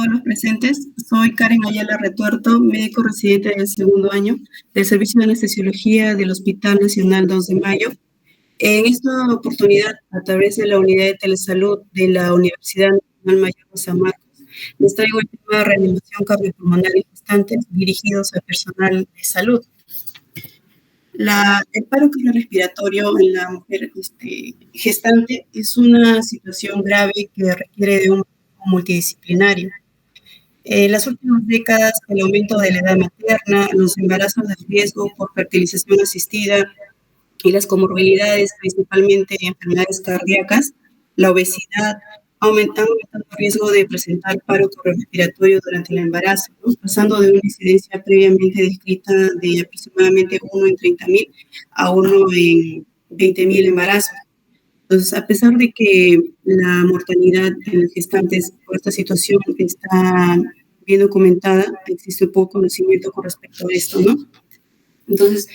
todos los presentes. Soy Karen Ayala Retuerto, médico residente del segundo año del Servicio de Anestesiología del Hospital Nacional 2 de Mayo. En esta oportunidad, a través de la Unidad de Telesalud de la Universidad Nacional Mayor de San Marcos, les traigo el tema de reanimación cardiopulmonar en gestantes dirigidos al personal de salud. El paro cardiorrespiratorio en la mujer gestante es una situación grave que requiere de un multidisciplinario. En las últimas décadas, el aumento de la edad materna, los embarazos de riesgo por fertilización asistida y las comorbilidades, principalmente enfermedades cardíacas, la obesidad, aumentando el riesgo de presentar paro cardiorrespiratorio durante el embarazo, ¿no? Pasando de una incidencia previamente descrita de aproximadamente 1 en 30.000 a 1 en 20.000 embarazos. Entonces, a pesar de que la mortalidad en las gestantes por esta situación está bien documentada, existe poco conocimiento con respecto a esto, ¿no? Entonces,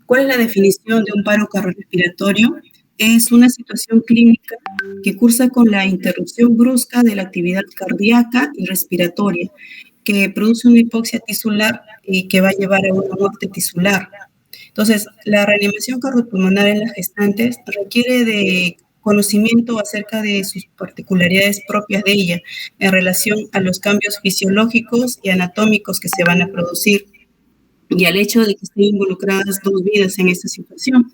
¿cuál es la definición de un paro cardiorrespiratorio? Es una situación clínica que cursa con la interrupción brusca de la actividad cardíaca y respiratoria, que produce una hipoxia tisular y que va a llevar a una muerte tisular. Entonces, la reanimación cardiopulmonar en las gestantes requiere de conocimiento acerca de sus particularidades propias de ella en relación a los cambios fisiológicos y anatómicos que se van a producir y al hecho de que estén involucradas dos vidas en esta situación.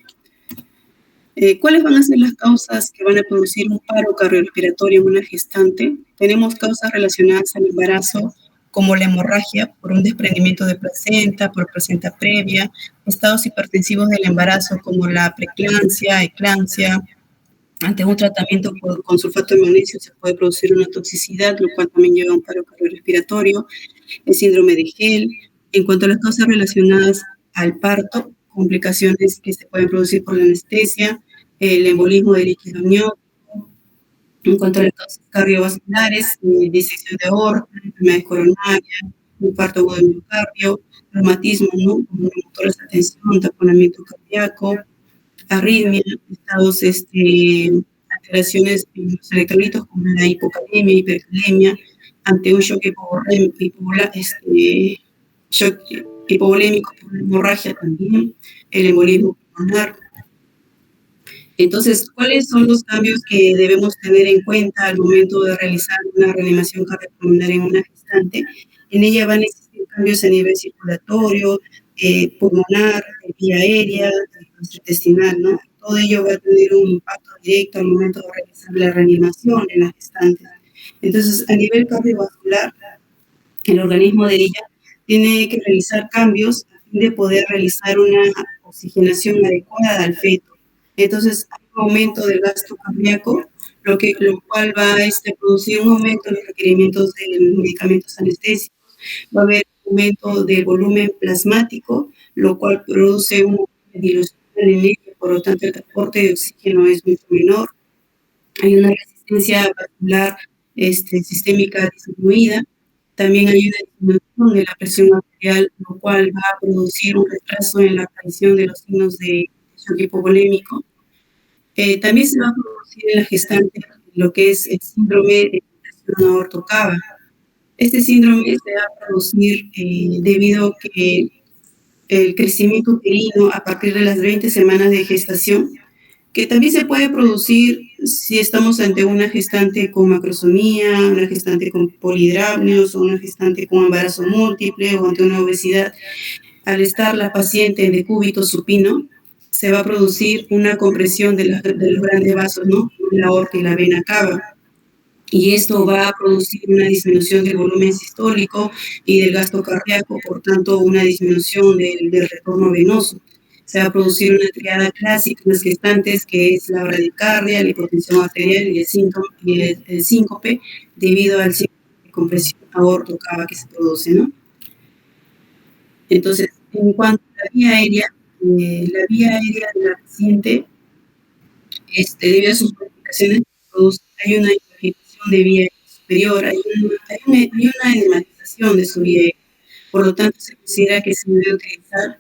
¿Cuáles van a ser las causas que van a producir un paro cardiorrespiratorio en una gestante? Tenemos causas relacionadas al embarazo, como la hemorragia por un desprendimiento de placenta, por placenta previa, estados hipertensivos del embarazo como la preeclampsia, eclampsia. Ante un tratamiento con sulfato de magnesio se puede producir una toxicidad, lo cual también lleva a un paro cardiorrespiratorio, el síndrome de Gel. En cuanto a las causas relacionadas al parto, complicaciones que se pueden producir por la anestesia, el embolismo de líquido amniótico. En cuanto a las causas cardiovasculares, disección de aorta, enfermedades coronarias, infarto agudo de miocardio, reumatismo, ¿no? Como motores de tensión, taponamiento cardíaco, arritmia, estados, alteraciones en los electrolitos como la hipocalemia, hipercalemia, ante un shock shock hipovolémico por hemorragia también, el embolismo pulmonar. Entonces, ¿cuáles son los cambios que debemos tener en cuenta al momento de realizar una reanimación cardiopulmonar en una gestante? En ella van a existir cambios a nivel circulatorio, pulmonar, vía aérea, intestinal, ¿no? Todo ello va a tener un impacto directo al momento de realizar la reanimación en la gestante. Entonces, a nivel cardiovascular, el organismo de ella tiene que realizar cambios a fin de poder realizar una oxigenación adecuada al feto. Entonces, hay un aumento del gasto cardíaco, lo cual va a producir un aumento en los requerimientos de medicamentos anestésicos. Va a haber un aumento del volumen plasmático, lo cual produce una dilución en el líquido, por lo tanto, el transporte de oxígeno es mucho menor. Hay una resistencia vascular sistémica disminuida. También hay una disminución de la presión arterial, lo cual va a producir un retraso en la aparición de los signos de shock hipovolémico. También se va a producir en la gestante lo que es el síndrome de compresión aorto-cava. Este síndrome se va a producir debido a que el crecimiento uterino a partir de las 20 semanas de gestación, que también se puede producir si estamos ante una gestante con macrosomía, una gestante con polihidramios o una gestante con embarazo múltiple o ante una obesidad. Al estar la paciente en decúbito supino, se va a producir una compresión de los grandes vasos, ¿no? La aorta y la vena cava. Y esto va a producir una disminución del volumen sistólico y del gasto cardíaco, por tanto, una disminución del retorno venoso. Se va a producir una triada clásica en las gestantes, que es la bradicardia, la hipotensión arterial y el síncope, debido al síndrome de compresión aorto-cava que se produce, ¿no? Entonces, en cuanto a la vía aérea de la paciente, debido a sus complicaciones, hay una infiltración de vía superior, hay una edematización de su vía aérea. Por lo tanto, se considera que se debe utilizar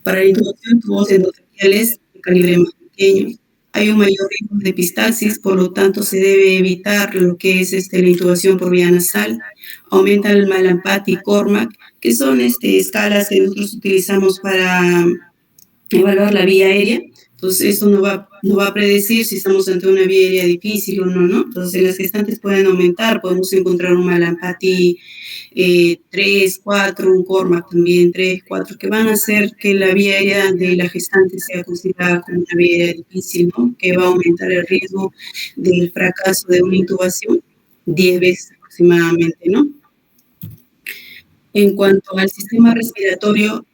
para la introducción tubos endotraqueales de calibre más pequeño. Hay un mayor riesgo de epistaxis, por lo tanto se debe evitar lo que es la intubación por vía nasal. Aumenta el Malampati y Cormac, que son escalas que nosotros utilizamos para evaluar la vía aérea. Entonces, esto no va a predecir si estamos ante una vía aérea difícil o no, ¿no? Entonces, las gestantes pueden aumentar, podemos encontrar un Malampati 3, 4, un Cormac también 3, 4, que van a hacer que la vía aérea de la gestante sea considerada como una vía aérea difícil, ¿no? Que va a aumentar el riesgo del fracaso de una intubación 10 veces aproximadamente, ¿no? En cuanto al sistema respiratorio,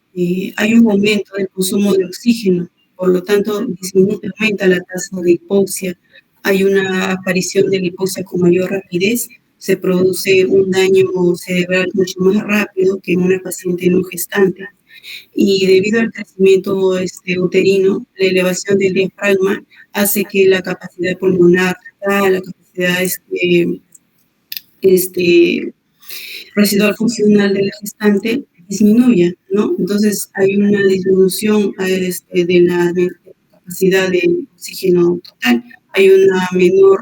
hay un aumento del consumo de oxígeno, por lo tanto, aumenta la tasa de hipoxia, hay una aparición de la hipoxia con mayor rapidez, se produce un daño cerebral mucho más rápido que en una paciente no gestante. Y debido al crecimiento uterino, la elevación del diafragma hace que la capacidad pulmonar, la capacidad residual funcional de la gestante disminuya, ¿no? Entonces hay una disminución de la capacidad de oxígeno total, hay una menor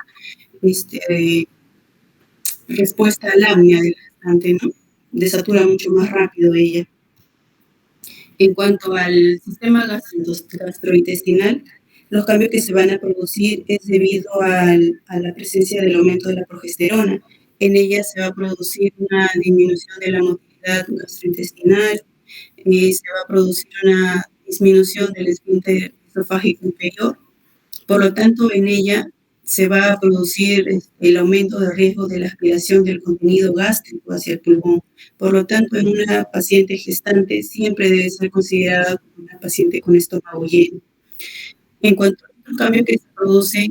respuesta al apnea de la gestante, ¿no? Desatura mucho más rápido ella. En cuanto al sistema gastrointestinal, los cambios que se van a producir es debido a la presencia del aumento de la progesterona. En ella se va a producir una disminución de la motilidad gastrointestinal, se va a producir una disminución del esfínter esofágico inferior. Por lo tanto, en ella se va a producir el aumento de riesgo de la aspiración del contenido gástrico hacia el pulmón. Por lo tanto, en una paciente gestante siempre debe ser considerada como una paciente con estómago lleno. En cuanto al cambio que se produce,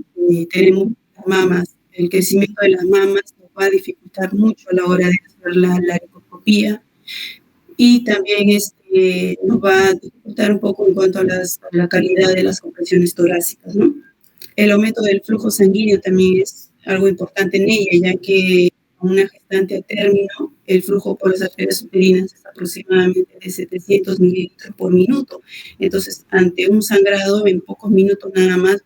tenemos las mamas. El crecimiento de las mamas nos va a dificultar mucho a la hora de hacer la laringoscopía y también nos va a dificultar un poco en cuanto a la calidad de las compresiones torácicas, ¿no? El aumento del flujo sanguíneo también es algo importante en ella, ya que a una gestante a término, el flujo por las arterias uterinas es aproximadamente de 700 mililitros por minuto. Entonces, ante un sangrado, en pocos minutos nada más,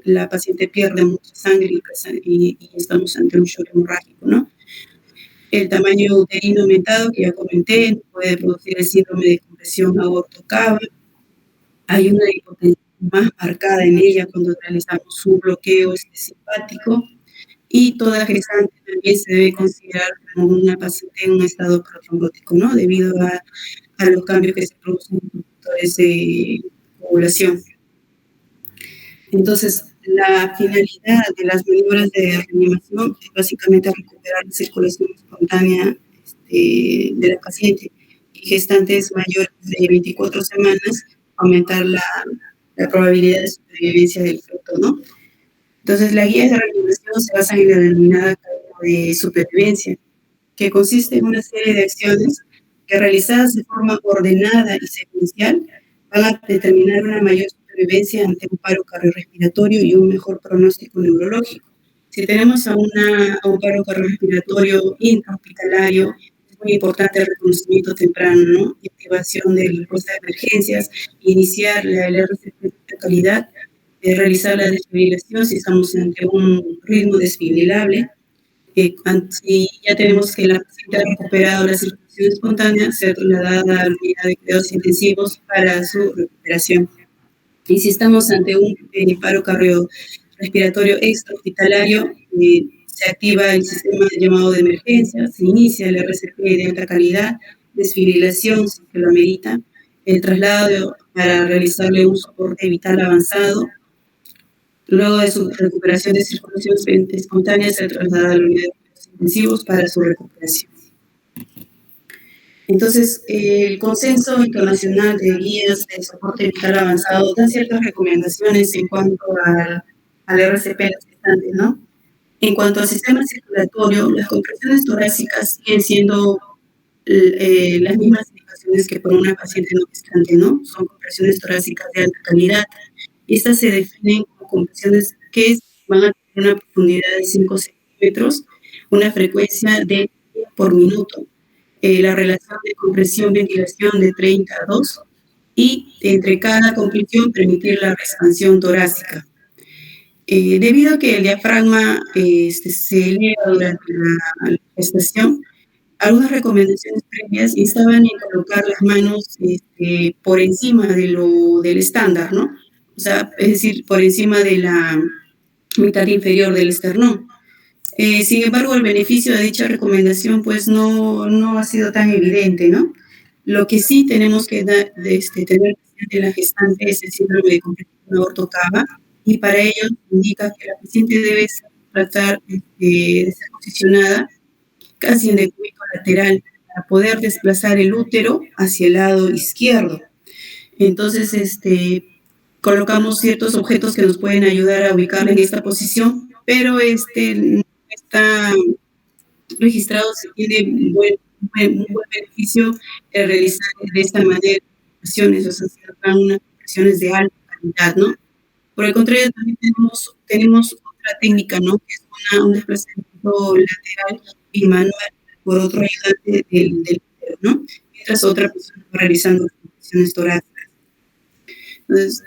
la paciente pierde mucha sangre y estamos ante un shock hemorrágico, ¿no? El tamaño uterino aumentado, que ya comenté, puede producir el síndrome de compresión aorto-cava. Hay una hipotensión más marcada en ella cuando realizamos un bloqueo simpático y toda gestante también se debe considerar como una paciente en un estado protrombótico, ¿no? Debido a los cambios que se producen en los factores de ovulación. Entonces, la finalidad de las maniobras de reanimación es básicamente recuperar la circulación espontánea de la paciente y gestantes mayores de 24 semanas, aumentar la probabilidad de supervivencia del feto, ¿no? Entonces, las guías de reanimación se basan en la denominada cadena de supervivencia, que consiste en una serie de acciones que realizadas de forma ordenada y secuencial van a determinar una mayor supervivencia ante un paro cardiorrespiratorio y un mejor pronóstico neurológico. Si tenemos a un paro cardiorrespiratorio intrahospitalario, es muy importante el reconocimiento temprano, ¿no? Y activación del puesto de emergencias, iniciar la RCP de calidad, realizar la desfibrilación si estamos ante un ritmo desfibrilable. Si ya tenemos que la paciente ha recuperado la circulación espontánea, ser trasladada a la unidad de cuidados intensivos para su recuperación. Y si estamos ante un paro cardiorrespiratorio extrahospitalario, se activa el sistema de llamado de emergencia, se inicia el RCP de alta calidad, desfibrilación si se lo amerita, el traslado para realizarle un soporte vital avanzado. Luego de su recuperación de circulación espontánea, se traslada a la unidad de cuidados intensivos para su recuperación. Entonces, el Consenso Internacional de Guías de Soporte Vital Avanzado da ciertas recomendaciones en cuanto al RCP de las gestantes, ¿no? En cuanto al sistema circulatorio, las compresiones torácicas siguen siendo las mismas indicaciones que por una paciente no gestante, ¿no? Son compresiones torácicas de alta calidad. Estas se definen como compresiones que van a tener una profundidad de 5 centímetros, una frecuencia de por minuto, la relación de compresión-ventilación de 30 a 2 y entre cada compresión permitir la expansión torácica. Debido a que el diafragma se eleva durante la gestación, algunas recomendaciones previas instaban en colocar las manos por encima del estándar, ¿no? O sea, es decir, por encima de la mitad inferior del esternón. Sin embargo, el beneficio de dicha recomendación pues no ha sido tan evidente, ¿no? Lo que sí tenemos que tener presente en la gestante es el síndrome de compresión aorto-cava, y para ello indica que la paciente debe tratar de ser posicionada casi en decúbito lateral para poder desplazar el útero hacia el lado izquierdo. Entonces, colocamos ciertos objetos que nos pueden ayudar a ubicarla en esta posición, pero no está registrado si tiene un buen beneficio realizar de esta manera operaciones, o sea, se dan unas operaciones de alta calidad, ¿no? Por el contrario, también tenemos otra técnica, ¿no? Que es un desplazamiento lateral y manual por otro ayudante del útero, ¿no? Mientras otra persona va realizando las operaciones torácicas. Entonces,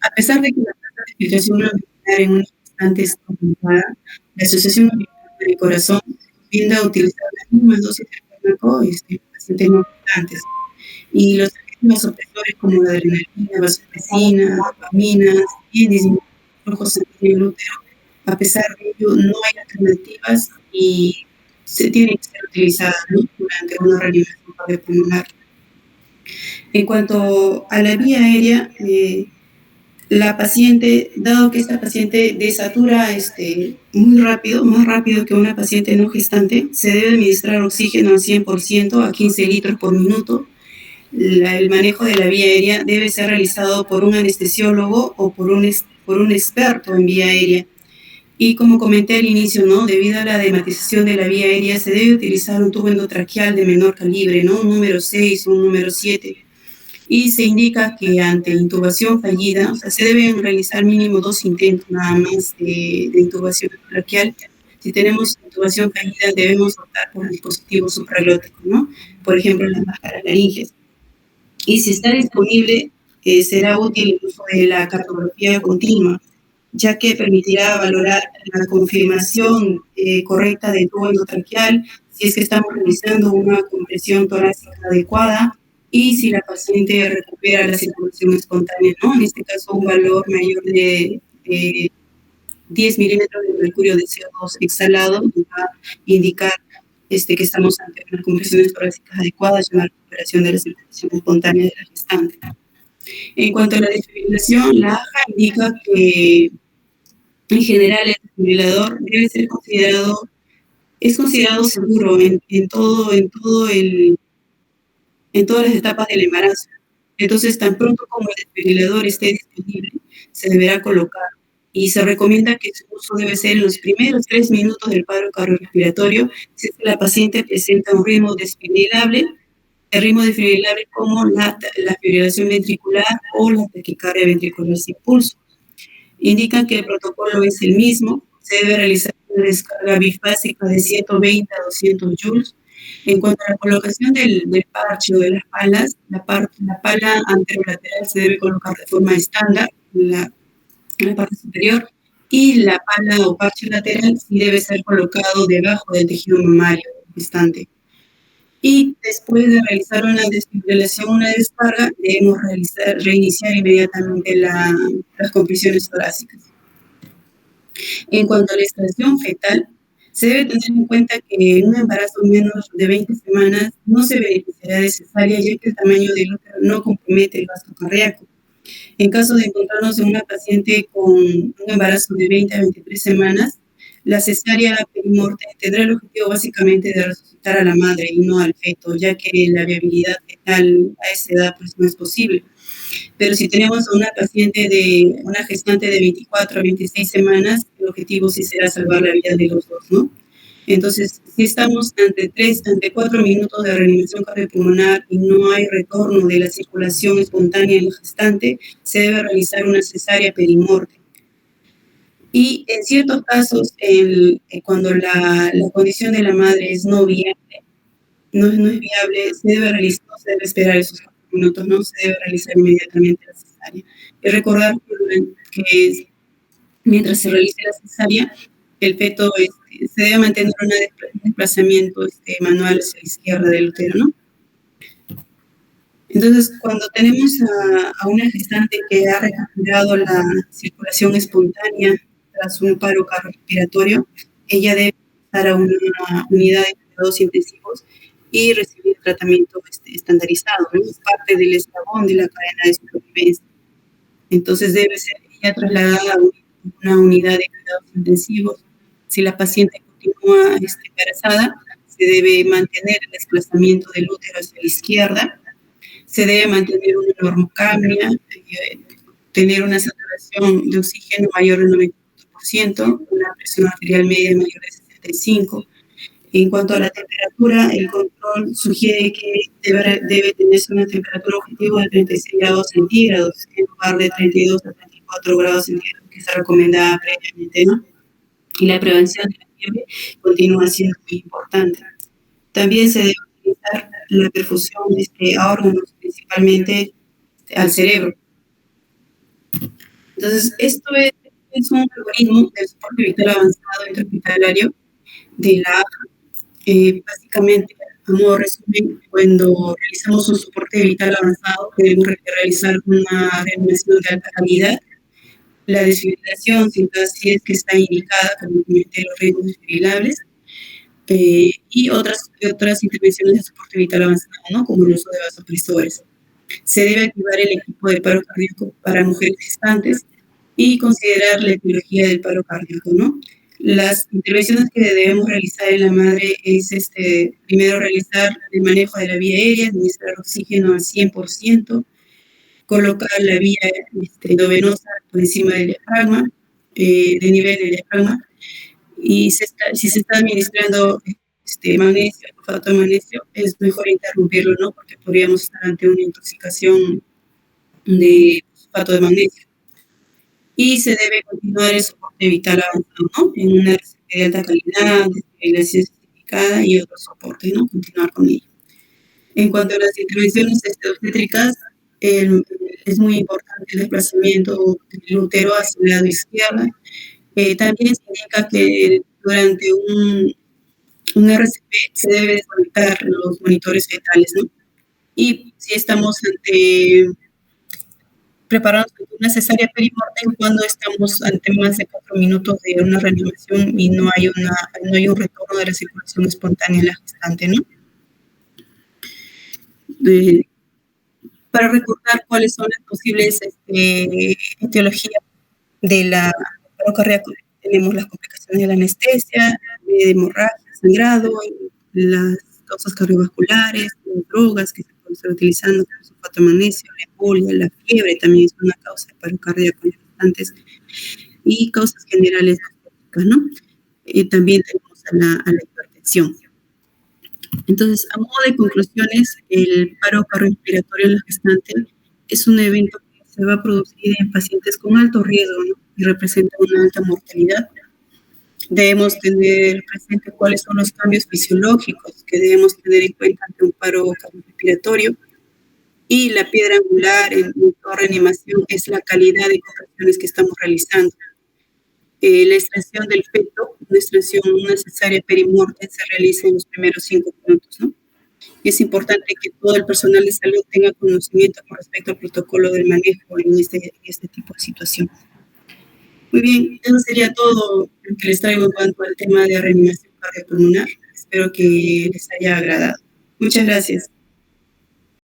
a pesar de que la tasa de filtración auricular en una gestante es complicada, la Asociación Americana del Corazón recomienda utilizar las mismas dosis de fármaco en pacientes no gestantes. Y los agentes opresores como la adrenalina, vasopresina, dopamina, siguen disminuyendo el flujo sanguíneo del útero. A pesar de ello, no hay alternativas y se tienen que ser utilizadas, ¿no?, durante una reanimación cardiopulmonar. En cuanto a la vía aérea, la paciente, dado que esta paciente desatura muy rápido, más rápido que una paciente no gestante, se debe administrar oxígeno al 100% a 15 litros por minuto. El manejo de la vía aérea debe ser realizado por un anestesiólogo o por un experto en vía aérea. Y como comenté al inicio, ¿no?, debido a la dematización de la vía aérea, se debe utilizar un tubo endotraqueal de menor calibre, ¿no?, un número 6 o un número 7. Y se indica que ante intubación fallida, o sea, se deben realizar mínimo 2 intentos nada más de intubación traqueal. Si tenemos intubación fallida, debemos optar por dispositivos supragluóticos, ¿no? Por ejemplo, las máscaras laringes. Y si está disponible, será útil el uso de la cartografía continua, ya que permitirá valorar la confirmación correcta del tubo endotraqueal, si es que estamos realizando una compresión torácica adecuada y si la paciente recupera la circulación espontánea, ¿no? En este caso, un valor mayor de 10 milímetros de mercurio de CO2 exhalado va a indicar que estamos ante unas compresiones torácicas adecuadas y una recuperación de la circulación espontánea de la gestante. En cuanto a la desfibrilación, la AJA indica que en general el desfibrilador debe ser considerado seguro en todas las etapas del embarazo. Entonces, tan pronto como el desfibrilador esté disponible, se deberá colocar, y se recomienda que su uso debe ser en los primeros 3 minutos del paro cardiorrespiratorio, si es que la paciente presenta un ritmo desfibrilable, el ritmo desfibrilable como la fibrilación ventricular o la taquicardia ventricular sin pulso. Indican que el protocolo es el mismo, se debe realizar una descarga bifásica de 120 a 200 joules. En cuanto a la colocación del parche o de las palas, la pala anterolateral se debe colocar de forma estándar en la parte superior, y la pala o parche lateral sí debe ser colocado debajo del tejido mamario gestante. Y después de realizar una desfibrilación, una descarga, debemos reiniciar inmediatamente las compresiones torácicas. En cuanto a la extracción fetal, se debe tener en cuenta que en un embarazo menos de 20 semanas no se beneficiará de cesárea, ya que el tamaño del útero no compromete el gasto cardíaco. En caso de encontrarnos en una paciente con un embarazo de 20 a 23 semanas, la cesárea perimorte tendrá el objetivo básicamente de resucitar a la madre y no al feto, ya que la viabilidad fetal a esa edad pues no es posible. Pero si tenemos a una gestante de 24 a 26 semanas, el objetivo sí será salvar la vida de los dos, ¿no? Entonces, si estamos ante 4 minutos de reanimación cardiopulmonar y no hay retorno de la circulación espontánea en la gestante, se debe realizar una cesárea perimorte. Y en ciertos casos, cuando la condición de la madre es no viable, no es viable, no se debe esperar esos 4 minutos, no se debe realizar inmediatamente la cesárea. Y recordar que Mientras se realice la cesárea, el feto se debe mantener un desplazamiento manual hacia la izquierda del útero, ¿no? Entonces, cuando tenemos a una gestante que ha recuperado la circulación espontánea tras un paro cardiorrespiratorio, ella debe pasar a una unidad de cuidados intensivos y recibir tratamiento estandarizado, ¿no? Es parte del eslabón de la cadena de supervivencia. Entonces, debe ser ella trasladada a una unidad de cuidados intensivos. Si la paciente continúa embarazada, se debe mantener el desplazamiento del útero hacia la izquierda, se debe mantener una normocapnia, tener una saturación de oxígeno mayor del 90%, una presión arterial media mayor de 65. En cuanto a la temperatura, el control sugiere que debe tenerse una temperatura objetiva de 36 grados centígrados en lugar de 32 a 34 grados centígrados que se recomendaba previamente, ¿no? Y la prevención de la fiebre continúa siendo muy importante. También se debe utilizar la perfusión a órganos, principalmente al cerebro. Entonces, esto es un algoritmo de soporte vital avanzado intrahospitalario de la AFA. Básicamente, a modo resumen, cuando realizamos un soporte vital avanzado, debemos realizar una reanimación de alta calidad, la desfibrilación, si es que está indicada, como comenté, los riesgos desfibrilables, y otras intervenciones de soporte vital avanzado, ¿no? Como el uso de vasopresores. Se debe activar el equipo de paro cardíaco para mujeres gestantes y considerar la etiología del paro cardíaco, ¿no? Las intervenciones que debemos realizar en la madre es primero realizar el manejo de la vía aérea, administrar oxígeno al 100%, colocar la vía endovenosa por encima del diafragma, del nivel del diafragma, y si se está administrando magnesio, sulfato de magnesio, es mejor interrumpirlo, ¿no? Porque podríamos estar ante una intoxicación de sulfato de magnesio. Y se debe continuar el soporte vital avanzado, ¿no? En una receta de alta calidad, desfibrilación certificada y otros soportes, ¿no? Continuar con ello. En cuanto a las intervenciones obstétricas, es muy importante el desplazamiento del útero hacia el lado izquierdo. También se indica que durante un RCP se debe desconectar los monitores fetales, ¿no? Y si estamos preparándonos ante una cesárea perimortem cuando estamos ante más de 4 minutos de una reanimación y no hay un retorno de la circulación espontánea en la gestante, ¿no? Para recordar cuáles son las posibles etiologías de la paro cardíaco, tenemos las complicaciones de la anestesia, de hemorragia, sangrado, las causas cardiovasculares, las drogas que se pueden estar utilizando, como sulfato de magnesio, la embolia, la fiebre también es una causa de paro cardíaco en gestantes, y causas generales ¿no? También tenemos a la hipertensión. Entonces, a modo de conclusiones, el paro cardiorrespiratorio en la gestante es un evento que se va a producir en pacientes con alto riesgo, ¿no? Y representa una alta mortalidad. Debemos tener presente cuáles son los cambios fisiológicos que debemos tener en cuenta ante un paro cardiorrespiratorio. Y la piedra angular en toda reanimación es la calidad de contracciones que estamos realizando. La extracción del feto, una cesárea perimortem, se realiza en los primeros 5 minutos, ¿no? Y es importante que todo el personal de salud tenga conocimiento con respecto al protocolo del manejo en este tipo de situación. Muy bien, eso sería todo lo que les traigo en cuanto al tema de reanimación cardiopulmonar. Espero que les haya agradado. Muchas gracias.